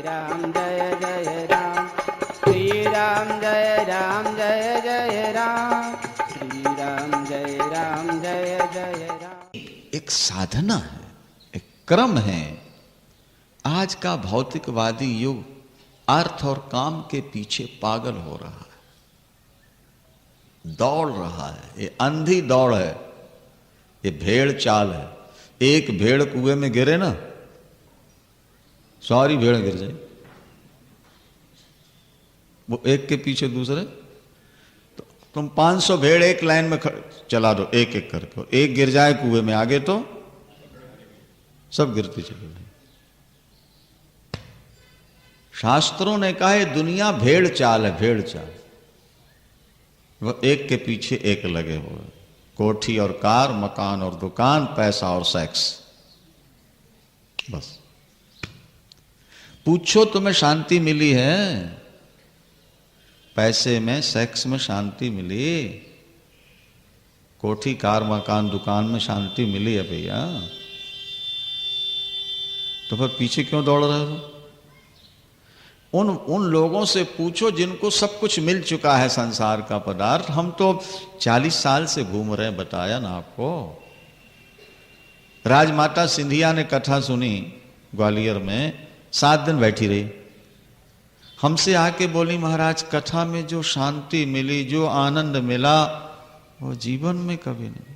राम जय जय राम, श्री राम जय जय राम, श्री राम जय राम। एक साधना है, एक क्रम है। आज का भौतिकवादी युग अर्थ और काम के पीछे पागल हो रहा है, दौड़ रहा है। ये अंधी दौड़ है, ये भेड़ चाल है। एक भेड़ कुएं में गिरे ना, सारी भेड़ गिर जाए। वो एक के पीछे दूसरे, तो तुम 500 भेड़ एक लाइन में चला दो, एक एक करके, एक गिर जाए कुएं में, आगे तो सब गिरते चले जाए। शास्त्रों ने कहा है दुनिया भेड़ चाल है, भेड़ चाल। वो एक के पीछे एक लगे हुए, कोठी और कार, मकान और दुकान, पैसा और सेक्स, बस। पूछो तुम्हें शांति मिली है? पैसे में, सेक्स में शांति मिली? कोठी, कार, मकान, दुकान में शांति मिली है भैया? तो फिर पीछे क्यों दौड़ रहे हो? उन लोगों से पूछो जिनको सब कुछ मिल चुका है संसार का पदार्थ। हम तो 40 साल से घूम रहे हैं, बताया ना आपको। राजमाता सिंधिया ने कथा सुनी ग्वालियर में, 7 दिन बैठी रही। हमसे आके बोली महाराज कथा में जो शांति मिली, जो आनंद मिला, वो जीवन में कभी नहीं।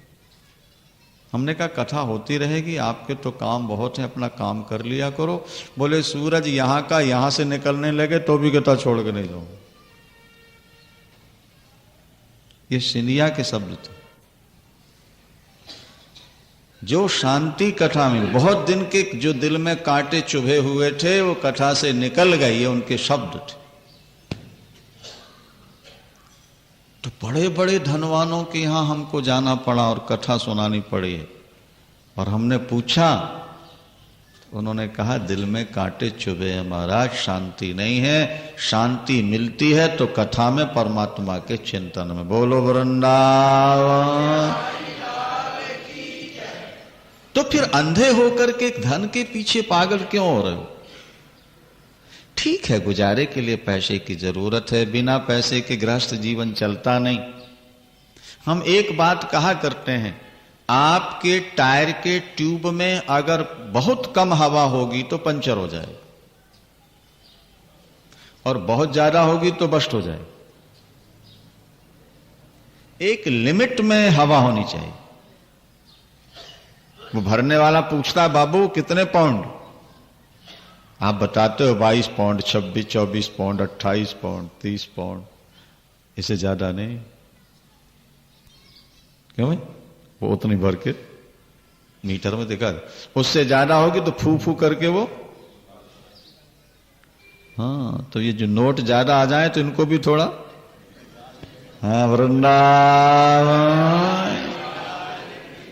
हमने कहा कथा होती रहेगी, आपके तो काम बहुत है, अपना काम कर लिया करो। बोले सूरज यहां का यहां से निकलने लगे तो भी कथा छोड़ के नहीं जाऊंगा। ये सिंधिया के शब्द थे। जो शांति कथा में, बहुत दिन के जो दिल में कांटे चुभे हुए थे वो कथा से निकल गए, ये उनके शब्द थे। तो बड़े बड़े धनवानों के यहां हमको जाना पड़ा और कथा सुनानी पड़ी। और हमने पूछा, तो उन्होंने कहा दिल में कांटे चुभे हैं महाराज, शांति नहीं है। शांति मिलती है तो कथा में, परमात्मा के चिंतन में। बोलो वृंदावन। तो फिर अंधे होकर के धन के पीछे पागल क्यों हो रहे हो? ठीक है, गुजारे के लिए पैसे की जरूरत है, बिना पैसे के गृहस्थ जीवन चलता नहीं। हम एक बात कहा करते हैं, आपके टायर के ट्यूब में अगर बहुत कम हवा होगी तो पंचर हो जाए, और बहुत ज्यादा होगी तो बस्ट हो जाए। एक लिमिट में हवा होनी चाहिए। वो भरने वाला पूछता है बाबू कितने पाउंड? आप बताते हो 22 पाउंड, 26, 24 पाउंड, 28 पाउंड, 30 पाउंड, इससे ज्यादा नहीं। क्यों भाई? वो उतनी भर के मीटर में देखा, उससे ज्यादा होगी तो फू फू करके वो। हाँ, तो ये जो नोट ज्यादा आ जाए तो इनको भी थोड़ा, हाँ वृंदावन।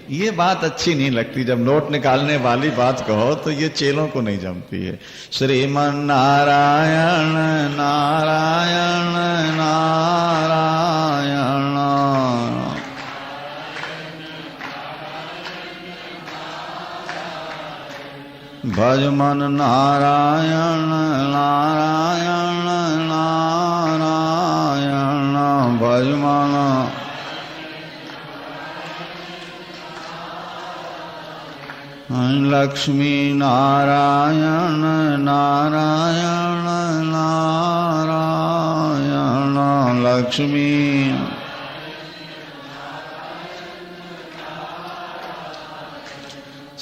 ये बात अच्छी नहीं लगती जब नोट निकालने वाली बात कहो, तो ये चेलों को नहीं जमती है। श्रीमन नारायण नारायण नारायण, भज मन नारायण नारायण नारायण, भज मन लक्ष्मी नारायण नारायण नारायण, लक्ष्मी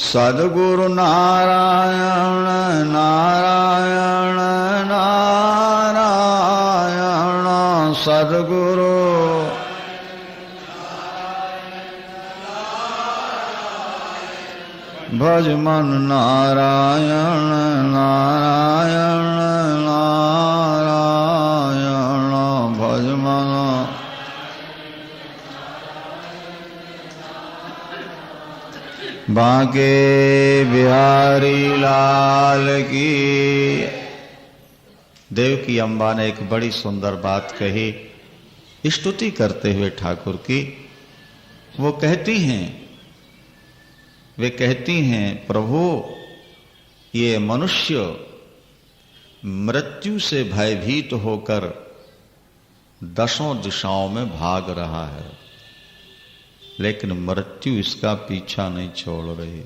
सद्गुरु नारायण नारायण नारायण, सद्गुरु भज मन नारायण नारायण नारायण, भज मन बांके बिहारी लाल की। देवकी अम्बा ने एक बड़ी सुंदर बात कही, स्तुति करते हुए ठाकुर की। वो कहती हैं, वे कहती हैं प्रभु ये मनुष्य मृत्यु से भयभीत होकर दसों दिशाओं में भाग रहा है, लेकिन मृत्यु इसका पीछा नहीं छोड़ रही।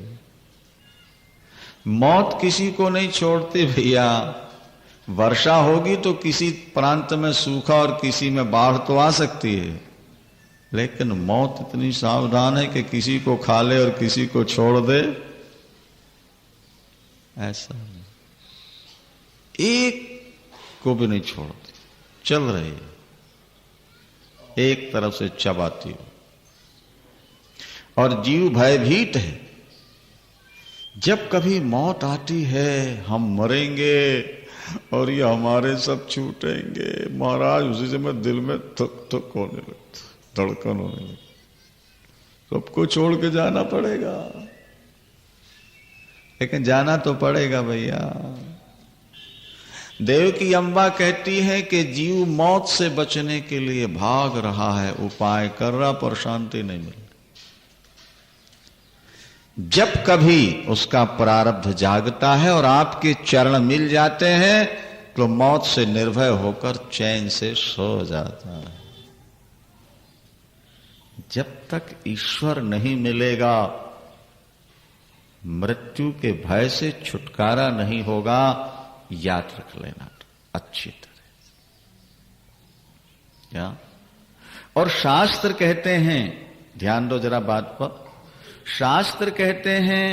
मौत किसी को नहीं छोड़ती भैया। वर्षा होगी तो किसी प्रांत में सूखा और किसी में बाढ़ तो आ सकती है, लेकिन मौत इतनी सावधान है कि किसी को खा ले और किसी को छोड़ दे, ऐसा नहीं। एक को भी नहीं छोड़ती, चल रही है, एक तरफ से चबाती हो। और जीव भयभीत है। जब कभी मौत आती है, हम मरेंगे और ये हमारे सब छूटेंगे, महाराज उसी समय दिल में थक थक होने लगता, धड़कन होने लगती। सबको छोड़ के जाना पड़ेगा, लेकिन जाना तो पड़ेगा भैया। देवकी अम्बा कहती है कि जीव मौत से बचने के लिए भाग रहा है, उपाय कर रहा, पर शांति नहीं मिल। जब कभी उसका प्रारब्ध जागता है और आपके चरण मिल जाते हैं तो मौत से निर्भय होकर चैन से सो जाता है। जब तक ईश्वर नहीं मिलेगा, मृत्यु के भय से छुटकारा नहीं होगा, याद रख लेना अच्छी तरह। क्या? और शास्त्र कहते हैं, ध्यान दो जरा बात पर, शास्त्र कहते हैं,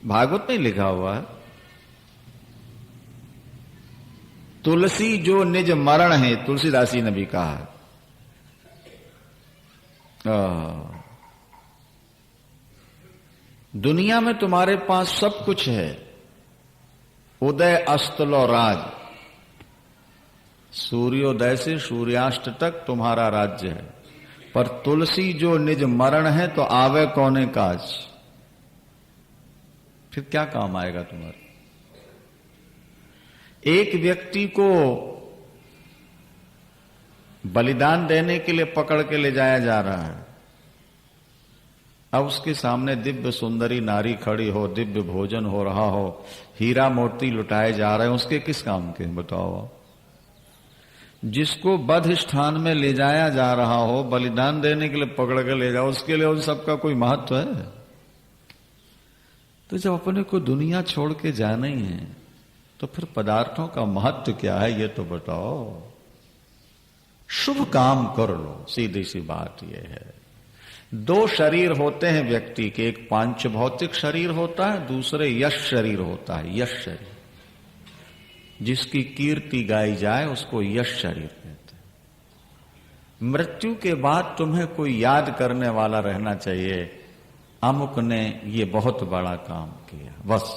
भागवत में लिखा हुआ है, तुलसी जो निज मरण है, तुलसीदासी ने भी कहा है। दुनिया में तुम्हारे पास सब कुछ है, उदय अस्तलो राज, सूर्योदय से सूर्यास्त तक तुम्हारा राज्य है, पर तुलसी जो निज मरण है तो आवे कौने काज। फिर क्या काम आएगा तुम्हारे? एक व्यक्ति को बलिदान देने के लिए पकड़ के ले जाया जा रहा है। अब उसके सामने दिव्य सुंदरी नारी खड़ी हो, दिव्य भोजन हो रहा हो, हीरा मोती लुटाए जा रहे हैं, उसके किस काम के बताओ? जिसको बध स्थान में ले जाया जा रहा हो, बलिदान देने के लिए पकड़ के ले जाओ, उसके लिए उन सबका कोई महत्व है? तो जब अपने को दुनिया छोड़ के जाना ही है, तो फिर पदार्थों का महत्व क्या है ये तो बताओ। शुभ काम कर लो, सीधी सी बात यह है। दो शरीर होते हैं व्यक्ति के, एक पांच भौतिक शरीर होता है, दूसरे यश शरीर होता है। यश शरीर, जिसकी कीर्ति गाई जाए उसको यश शरीर कहते हैं। मृत्यु के बाद तुम्हें कोई याद करने वाला रहना चाहिए, अमुक ने ये बहुत बड़ा काम किया, बस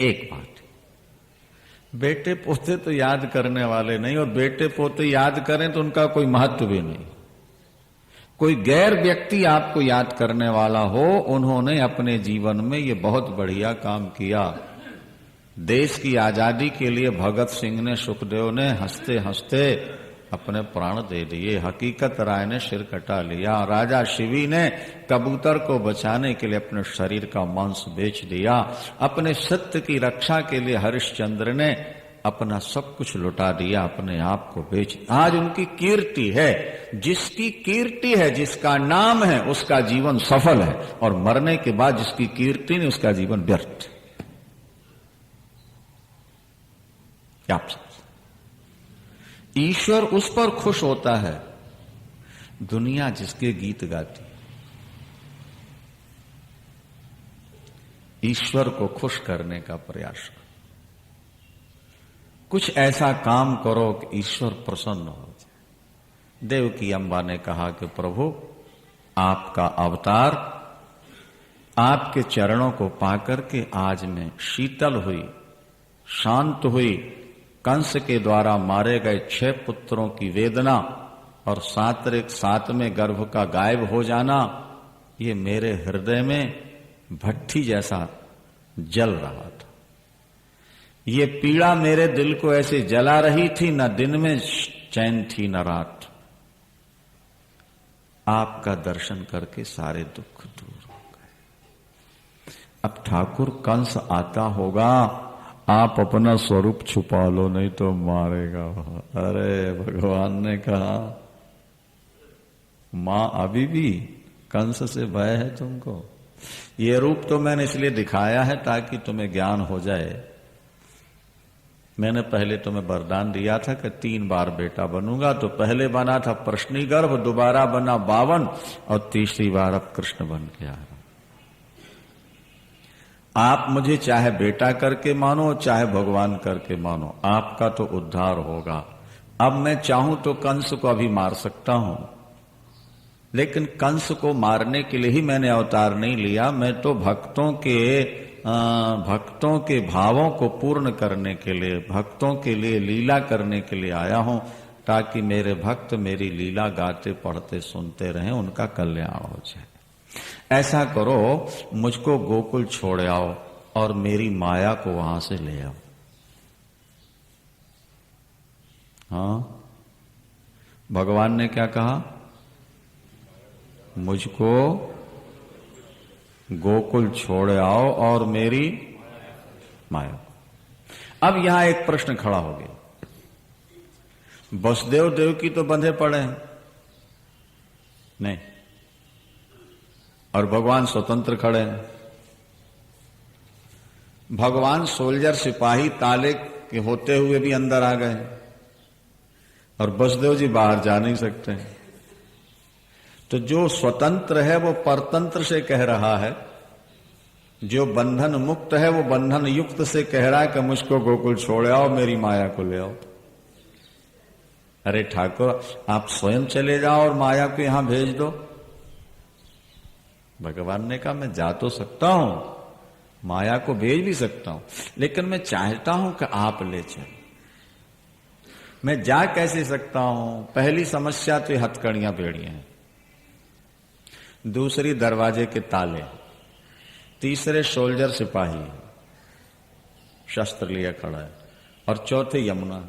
एक बात। बेटे पोते तो याद करने वाले नहीं, और बेटे पोते याद करें तो उनका कोई महत्व भी नहीं। कोई गैर व्यक्ति आपको याद करने वाला हो, उन्होंने अपने जीवन में ये बहुत बढ़िया काम किया। देश की आजादी के लिए भगत सिंह ने, सुखदेव ने हंसते हंसते अपने प्राण दे दिए। हकीकत राय ने सिर कटा लिया। राजा शिवी ने कबूतर को बचाने के लिए अपने शरीर का मांस बेच दिया। अपने सत्य की रक्षा के लिए हरिश्चंद्र ने अपना सब कुछ लुटा दिया, अपने आप को बेच। आज उनकी कीर्ति है। जिसकी कीर्ति है, जिसका नाम है, उसका जीवन सफल है, और मरने के बाद जिसकी कीर्ति नहीं, उसका जीवन व्यर्थ। आप ईश्वर उस पर खुश होता है, दुनिया जिसके गीत गाती। ईश्वर को खुश करने का प्रयास करो, कुछ ऐसा काम करो कि ईश्वर प्रसन्न हो जाए। देवकी अम्बा ने कहा कि प्रभु, आपका अवतार, आपके चरणों को पाकर के आज मैं शीतल हुई, शांत हुई। कंस के द्वारा मारे गए 6 पुत्रों की वेदना और सातवें गर्भ का गायब हो जाना, ये मेरे हृदय में भट्ठी जैसा जल रहा था। ये पीड़ा मेरे दिल को ऐसे जला रही थी, न दिन में चैन थी न रात। आपका दर्शन करके सारे दुख दूर हो गए। अब ठाकुर कंस आता होगा, आप अपना स्वरूप छुपा लो नहीं तो मारेगा। अरे भगवान ने कहा, मां अभी भी कंस से भय है तुमको? ये रूप तो मैंने इसलिए दिखाया है ताकि तुम्हें ज्ञान हो जाए। मैंने पहले तुम्हें वरदान दिया था कि 3 बार बेटा बनूंगा, तो पहले बना था प्रश्नी गर्भ, दोबारा बना 52 और तीसरी बार अब कृष्ण बन के आया। आप मुझे चाहे बेटा करके मानो चाहे भगवान करके मानो, आपका तो उद्धार होगा। अब मैं चाहूं तो कंस को अभी मार सकता हूं, लेकिन कंस को मारने के लिए ही मैंने अवतार नहीं लिया। मैं तो भक्तों के भावों को पूर्ण करने के लिए, भक्तों के लिए लीला करने के लिए आया हूं, ताकि मेरे भक्त मेरी लीला गाते पढ़ते सुनते रहें, उनका कल्याण हो जाए। ऐसा करो, मुझको गोकुल छोड़ आओ और मेरी माया को वहां से ले आओ। हाँ, भगवान ने क्या कहा? मुझको गोकुल छोड़ आओ और मेरी माया। अब यहां एक प्रश्न खड़ा हो गया। वसुदेव देवकी तो बंधे पड़े हैं, नहीं, और भगवान स्वतंत्र खड़े हैं। भगवान सोल्जर सिपाही ताले के होते हुए भी अंदर आ गए, और वसुदेव जी बाहर जा नहीं सकते। तो जो स्वतंत्र है वो परतंत्र से कह रहा है, जो बंधन मुक्त है वो बंधन युक्त से कह रहा है कि मुझको गोकुल छोड़ आओ, मेरी माया को ले आओ। अरे ठाकुर, आप स्वयं चले जाओ और माया को यहां भेज दो। भगवान ने कहा, मैं जा तो सकता हूं, माया को भेज भी सकता हूं, लेकिन मैं चाहता हूं कि आप ले चलें। मैं जा कैसे सकता हूं? पहली समस्या तो हथकड़ियां बेड़ियां हैं, दूसरी दरवाजे के ताले, तीसरे सोल्जर सिपाही शस्त्र लिए खड़ा है, और चौथे यमुना।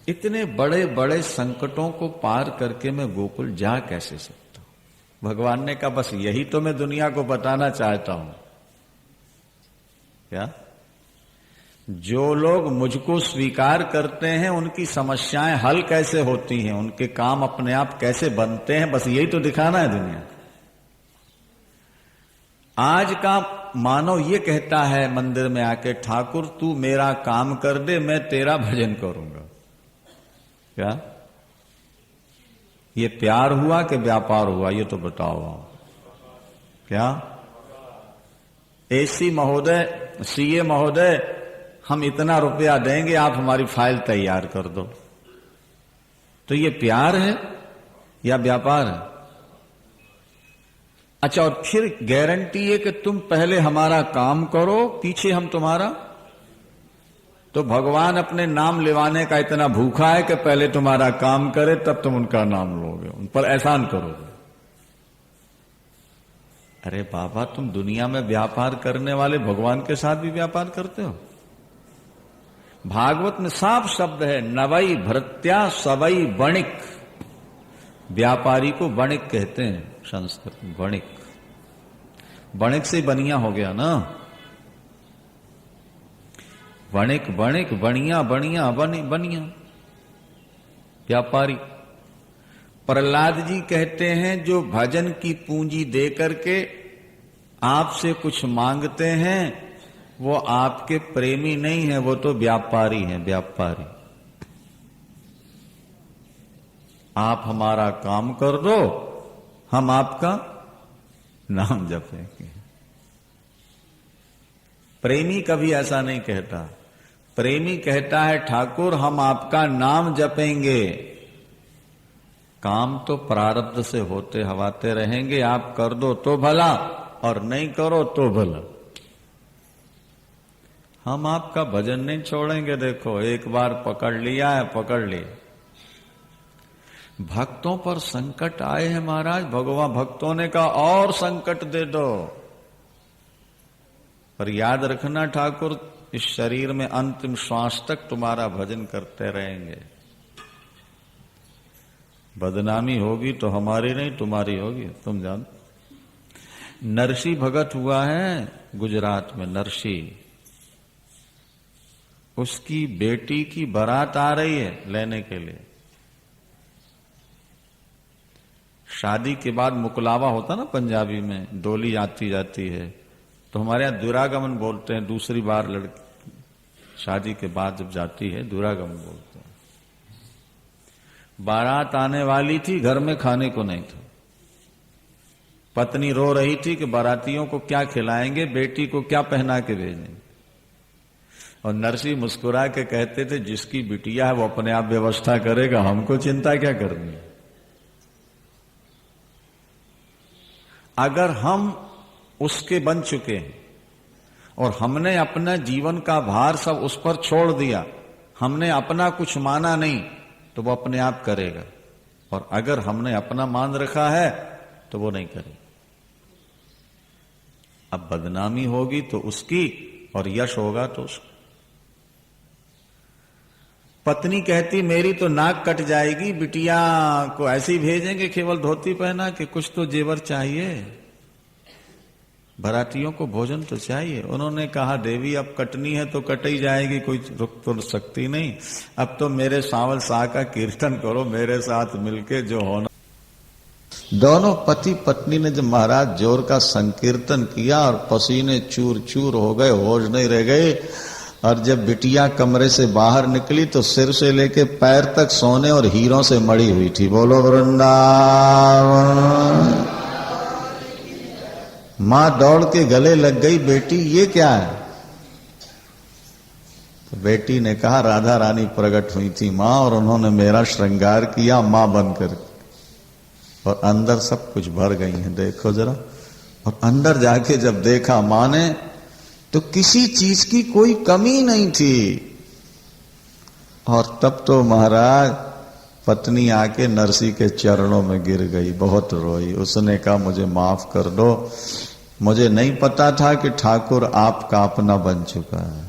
इतने बड़े बड़े संकटों को पार करके मैं गोकुल जा कैसे सकता हूं? भगवान ने कहा, बस यही तो मैं दुनिया को बताना चाहता हूं। क्या? जो लोग मुझको स्वीकार करते हैं उनकी समस्याएं हल कैसे होती हैं, उनके काम अपने आप कैसे बनते हैं, बस यही तो दिखाना है दुनिया। आज का मानव ये कहता है मंदिर में आके, ठाकुर तू मेरा काम कर दे, मैं तेरा भजन करूंगा। क्या ये प्यार हुआ कि व्यापार हुआ? ये तो बताओ। क्या एसी महोदय, सीए महोदय, हम इतना रुपया देंगे, आप हमारी फाइल तैयार कर दो, तो ये प्यार है या व्यापार है? अच्छा, और फिर गारंटी है कि तुम पहले हमारा काम करो, पीछे हम तुम्हारा। तो भगवान अपने नाम लेवाने का इतना भूखा है कि पहले तुम्हारा काम करे तब तुम उनका नाम लोगे, उन पर एहसान करोगे। अरे बाबा, तुम दुनिया में व्यापार करने वाले भगवान के साथ भी व्यापार करते हो। भागवत में साफ शब्द है, नवई भृत्या सवई वणिक। व्यापारी को वणिक कहते हैं संस्कृत में, वणिक। वणिक से बनिया हो गया ना, वणिक वणिक, बनिया बनिया, बनिया, व्यापारी। प्रहलाद जी कहते हैं, जो भजन की पूंजी दे करके आपसे कुछ मांगते हैं वो आपके प्रेमी नहीं है, वो तो व्यापारी हैं, व्यापारी। आप हमारा काम कर दो, हम आपका नाम जपेंगे। प्रेमी कभी ऐसा नहीं कहता। प्रेमी कहता है, ठाकुर हम आपका नाम जपेंगे, काम तो प्रारब्ध से होते हवाते रहेंगे, आप कर दो तो भला और नहीं करो तो भला। हम आपका भजन नहीं छोड़ेंगे। देखो, एक बार पकड़ लिया है, पकड़ लिया। भक्तों पर संकट आए हैं महाराज, भगवान भक्तों ने कहा और संकट दे दो, पर याद रखना ठाकुर, इस शरीर में अंतिम श्वास तक तुम्हारा भजन करते रहेंगे। बदनामी होगी तो हमारी नहीं, तुम्हारी होगी, तुम जानो। नरसी भगत हुआ है गुजरात में, नरसी, उसकी बेटी की बारात आ रही है लेने के लिए। शादी के बाद मुकलावा होता ना पंजाबी में, डोली आती जाती है, तो हमारे यहां दुरागमन बोलते हैं। दूसरी बार लड़की शादी के बाद जब जाती है दुरागमन बोलते हैं। बारात आने वाली थी, घर में खाने को नहीं था। पत्नी रो रही थी कि बारातियों को क्या खिलाएंगे, बेटी को क्या पहना के भेजेंगे। और नरसी मुस्कुरा के कहते थे जिसकी बिटिया है वो अपने आप व्यवस्था करेगा, हमको चिंता क्या करनी है। अगर हम उसके बन चुके हैं और हमने अपना जीवन का भार सब उस पर छोड़ दिया, हमने अपना कुछ माना नहीं, तो वो अपने आप करेगा। और अगर हमने अपना मान रखा है तो वो नहीं करेगा। अब बदनामी होगी तो उसकी और यश होगा तो उसका। पत्नी कहती मेरी तो नाक कट जाएगी, बिटिया को ऐसे ही भेजेंगे केवल धोती पहना के, कुछ तो जेवर चाहिए, बारातियों को भोजन तो चाहिए। उन्होंने कहा देवी अब कटनी है तो कट ही जाएगी, कोई रुक तो सकती नहीं। अब तो मेरे सांवल शाह का कीर्तन करो मेरे साथ मिलके जो होना। दोनों पति पत्नी ने जब महाराज जोर का संकीर्तन किया और पसीने चूर चूर हो गए, होश नहीं रह गए। और जब बिटिया कमरे से बाहर निकली तो सिर से लेके पैर तक सोने और हीरों से मड़ी हुई थी। बोलो वृंदावन। मां दौड़ के गले लग गई, बेटी ये क्या है? तो बेटी ने कहा राधा रानी प्रकट हुई थी मां, और उन्होंने मेरा श्रृंगार किया मां बनकर, और अंदर सब कुछ भर गई हैं, देखो जरा। और अंदर जाके जब देखा मां ने तो किसी चीज की कोई कमी नहीं थी। और तब तो महाराज पत्नी आके नरसी के चरणों में गिर गई, बहुत रोई। उसने कहा मुझे माफ कर दो, मुझे नहीं पता था कि ठाकुर आपका अपना बन चुका है।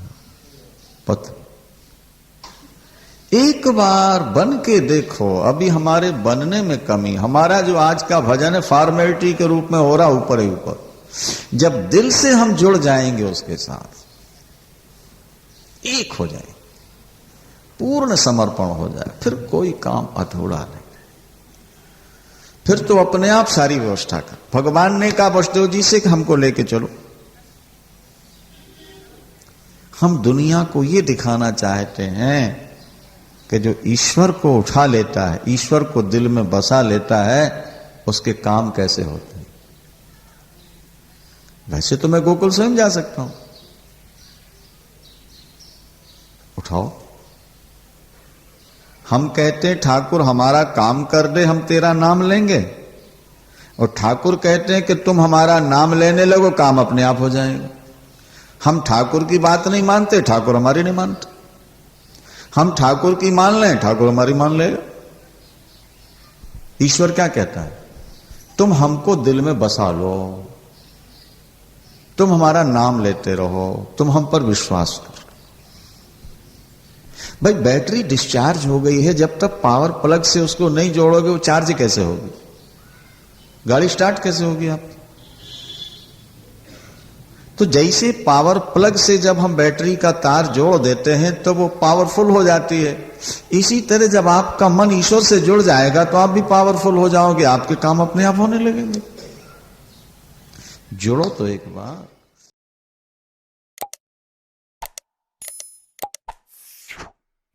एक बार बन के देखो, अभी हमारे बनने में कमी। हमारा जो आज का भजन है फॉर्मेलिटी के रूप में हो रहा, ऊपर ही ऊपर। जब दिल से हम जुड़ जाएंगे उसके साथ, एक हो जाए, पूर्ण समर्पण हो जाए, फिर कोई काम अधूरा नहीं। फिर तो अपने आप सारी व्यवस्था कर। भगवान ने कहा वसुदेव जी से कि हमको लेके चलो। हम दुनिया को ये दिखाना चाहते हैं कि जो ईश्वर को उठा लेता है, ईश्वर को दिल में बसा लेता है, उसके काम कैसे होते हैं। वैसे तो मैं गोकुल स्वयं जा सकता हूं, उठाओ। हम कहते हैं ठाकुर हमारा काम कर दे, हम तेरा नाम लेंगे। और ठाकुर कहते हैं कि तुम हमारा नाम लेने लगो, काम अपने आप हो जाएगा। हम ठाकुर की बात नहीं मानते, ठाकुर हमारी नहीं मानते। हम ठाकुर की मान लें, ठाकुर हमारी मान लेगा। ईश्वर क्या कहता है? तुम हमको दिल में बसा लो, तुम हमारा नाम लेते रहो, तुम हम पर विश्वास करो। भाई बैटरी डिस्चार्ज हो गई है, जब तक पावर प्लग से उसको नहीं जोड़ोगे वो चार्ज कैसे होगी? गाड़ी स्टार्ट कैसे होगी आपकी? तो जैसे पावर प्लग से जब हम बैटरी का तार जोड़ देते हैं तो वो पावरफुल हो जाती है, इसी तरह जब आपका मन ईश्वर से जुड़ जाएगा तो आप भी पावरफुल हो जाओगे, आपके काम अपने आप होने लगेंगे। जुड़ो तो एक बार।